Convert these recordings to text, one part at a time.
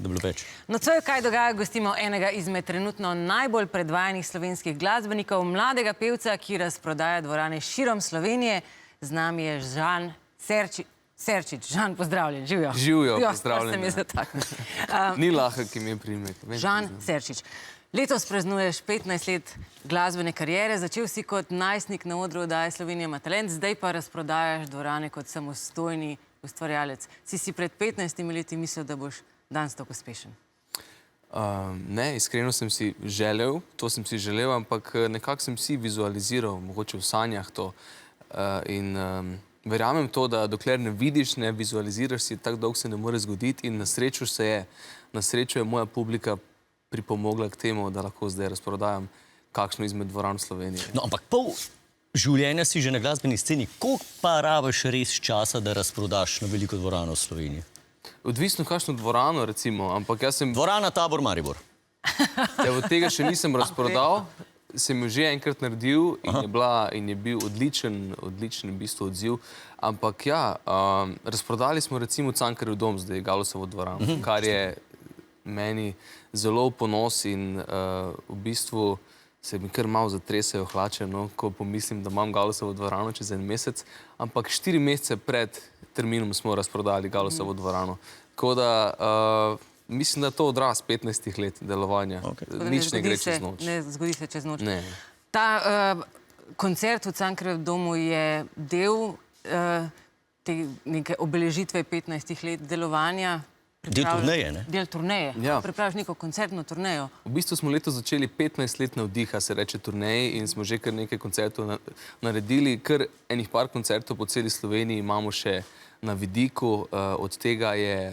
da je bilo več. Nocoj kaj dogaja, gostimo enega izmed trenutno najbolj predvajanih slovenskih glasbenikov, mladega pevca, ki razprodaja dvorane širom Slovenije. Z nami je Žan Serčič. Žan, pozdravljen, živijo. Živijo, pozdravljeni. Se mi je zataknil. Ni lahek, ki mi je primek. Žan Serčič. Letos praznuješ 15 let glasbene kariere, začel si kot najstnik na odru oddaje Slovenija ima talent, zdaj pa razprodajaš dvorane kot samostojni ustvarjalec. Si pred 15 leti mislil, da boš danes tako uspešen? Ne, iskreno sem si želel, to sem si želel, ampak nekako sem si vizualiziral, mogoče v sanjah to. Verjamem to, da dokler ne vidiš, ne vizualiziraš si, tako dolgo se ne more zgoditi in na srečo se je. Na srečo je moja publika pripomogla k temu, da lahko zdaj razprodajam kakšno izmed dvoran v Sloveniji. No, ampak pol življenja si že na glasbeni sceni. Koliko pa rabiš res časa, da razprodaš na veliko dvorano v Sloveniji? Odvisno kakšno dvorano, recimo, ampak jaz sem... Dvorana Tabor Maribor. Od tega še nisem razprodal, sem jo že enkrat naredil in je bil odličen v bistvu odziv. Ampak ja, razprodali smo recimo Cankarjev dom, zdaj Galusovo dvorano, kar je meni zelo v ponos in v bistvu se mi kar malo zatresejo hlače, ko pomislim, da imam Galusovo dvorano čez en mesec, ampak 4 mesece pred terminom smo razprodali Galusovo dvorano. Tako da mislim, da je to odraz 15 let delovanja. Nič ne gre čez noč. Ne zgodi se čez noč. Ne. Ta koncert v Cankarjevem domu je del te neke obeležitve 15 let delovanja. Del turneje, ne? Del turneje. Ja. Pripraviš neko koncertno turnejo. V bistvu smo letos začeli 15 let navdiha, se reče turneji, in smo že kar nekaj koncertov naredili. Kar enih par koncertov po celi Sloveniji imamo še na vidiku. Od tega je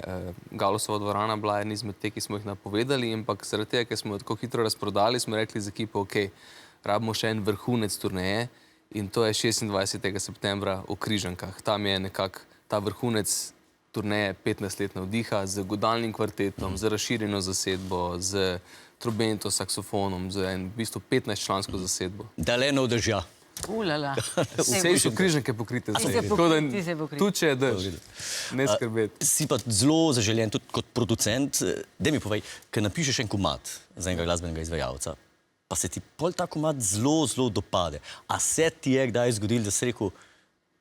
Galusova dvorana bila ena izmed te, ki smo jih napovedali, ampak zaradi tega, ker smo jo tako hitro razprodali, smo rekli z ekipo, ok, rabimo še en vrhunec turneje in to je 26. septembra v Križankah. Tam je nekako ta vrhunec turneje 15 let navdiha z godalnim kvartetom, z razširjeno zasedbo, z trobento, saksofonom, z v bistvu 15-člansko zasedbo. Da le ne vdržja. Ulala. Vse so Križanke pokrite. Ti se pokrit. Tu če je drž, ne skrbeti. Si pa zelo zaželjen tudi kot producent. Daj mi povej, ker napišeš en komad za enega glasbenega izvajalca, pa se ti pol ta komad zelo dopade. A se ti je kdaj zgodilo, da si rekel,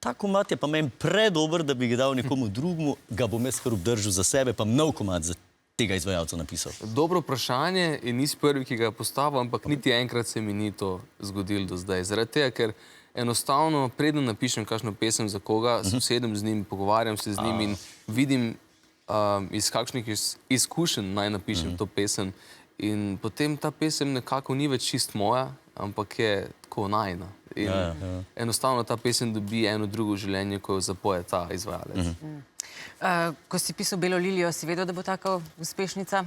ta komad je pa meni predober, da bi ga dal nekomu drugemu, ga bom jaz kar obdržal za sebe, pa nov komad za tega izvajalca napisal? Dobro vprašanje in nisi prvi, ki ga je postavil, ampak niti enkrat se mi ni to zgodilo do zdaj. Zaradi tega, ker enostavno, preden napišem kakšno pesem za koga, sedem z njim, pogovarjam se z njim in vidim, iz kakšnih izkušenj naj napišem to pesem. In potem ta pesem nekako ni več čist moja, ampak je tako najina. In enostavno ta pesem dobi eno drugo življenje, ko jo zapoje ta izvajalec. Ko si pisal Belo lilijo, si vedel, da bo taka uspešnica?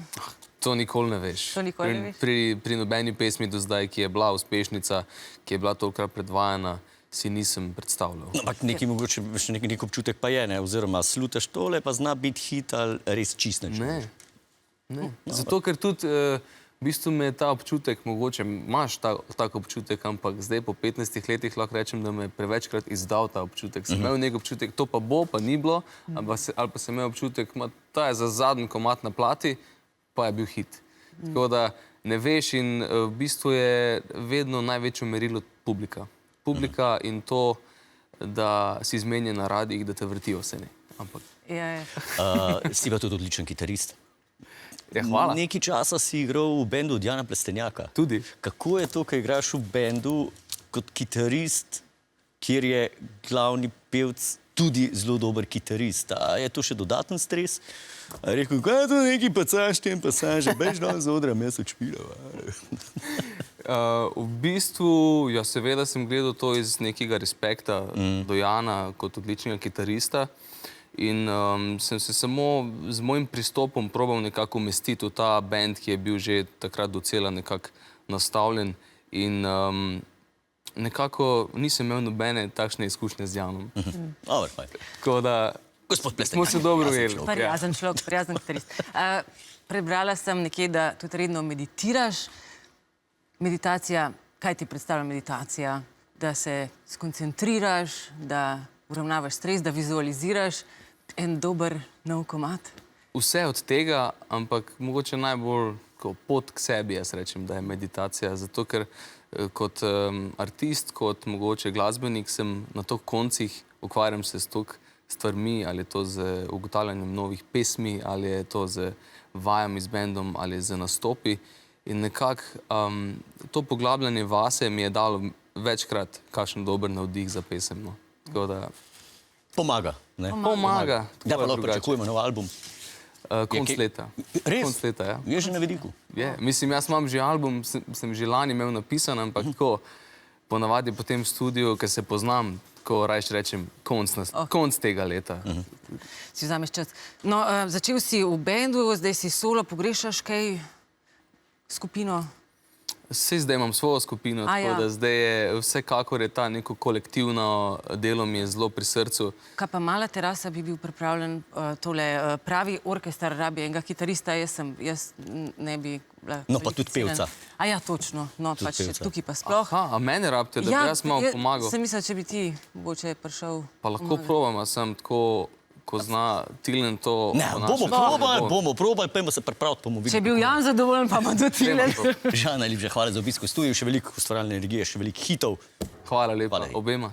To nikoli ne veš. To nikoli ne veš? Pri nobeni pesmi do zdaj, ki je bila uspešnica, ki je bila tolikrat predvajana, si nisem predstavljal. Ampak neki mogoče nek občutek pa je, ne? Oziroma slutaš tole, pa zna biti hit ali res čist neč? Ne. Zato, ker tudi v bistvu me je ta občutek, mogoče imaš tak občutek, ampak zdaj po 15 letih lahko rečem, da me je prevečkrat izdal ta občutek. Sem imel nek občutek, to pa bo, pa ni bilo, ali pa sem imel občutek, ta je za zadnji komad na plati, pa je bil hit. Tako da ne veš in v bistvu je vedno največje merilo publika. Publika in to, da si zmenjen na radijih, da te vrtijo vse ne. Si pa tudi odličen kitarist. Ja, hvala. Nekaj časa si igral v bendu od Jana Plestenjaka. Tudi. Kako je to, ko igraš v bendu kot kitarist, kjer je glavni pevc tudi zelo dober kitarist? A je to še dodaten stres? A je rekel, kaj je to neki pasaž, tem pasaže, bež dol z odra, jaz odšpilava. V bistvu, ja, seveda sem gledal to iz nekega respekta do Jana kot odličnega kitarista. In sem se samo z mojim pristopom probal nekako umestiti v ta band, ki je bil že takrat docela nekako nastavljen. In nekako nisem imel nobene takšne izkušnje z Janom. Tako da smo se dobro ujeli. Prijazen človek, prijazen kitarist. Prebrala sem nekje, da tudi redno meditiraš. Meditacija, kaj ti predstavlja meditacija? Da se skoncentriraš, da uravnavaš stres, da vizualiziraš en dober nov komad? vse od tega, ampak mogoče najbolj pot k sebi, jaz rečem, da je meditacija. Zato, ker kot artist, kot mogoče glasbenik sem na toliko koncih, ukvarjam se s toliko stvarmi, ali je to z ugotavljanjem novih pesmi, ali je to z vajami z bendom, ali z nastopi. In nekako to poglabljanje vase mi je dalo večkrat kakšen dober navdih za pesem. No. Tako da Pomaga. Ne? pomaga. Da pa lahko pričakujemo nov album. Konc leta. Res? Konc leta, ja. Je že na vidiku. Je. Mislim, jaz imam že album, sem že lani imel napisan, ampak tako ponavadi potem v studiu, ker se poznam, ko rajš rečem konc tega leta. Si vzameš čas. No, začel si v bendu, zdaj si solo, pogrešaš kaj skupino? Saj zdaj imam svojo skupino, tako da zdaj je vsekakor je ta neko kolektivno delo mi je zelo pri srcu. Kaj pa Mala terasa bi bil pripravljen tole pravi orkester rabi enega kitarista, jaz ne bi bila No, pa tudi pevca. A ja, točno. No, pač tukaj pa sploh. Aha, a mene rabite, da bi jaz malo pomagal? Sem mislila, če bi ti mogoče prišel. Pa lahko probam, a sem tako, ko zna Tilen to... Ne, bomo probali, pa se pripraviti, pa bomo videli. Če je bil Jan zadovoljen, pa ima tudi Tilen. Žan, najlepša hvala za obisk v studiu, še veliko ustvarjalne energije, še veliko hitov. Hvala lepa obema.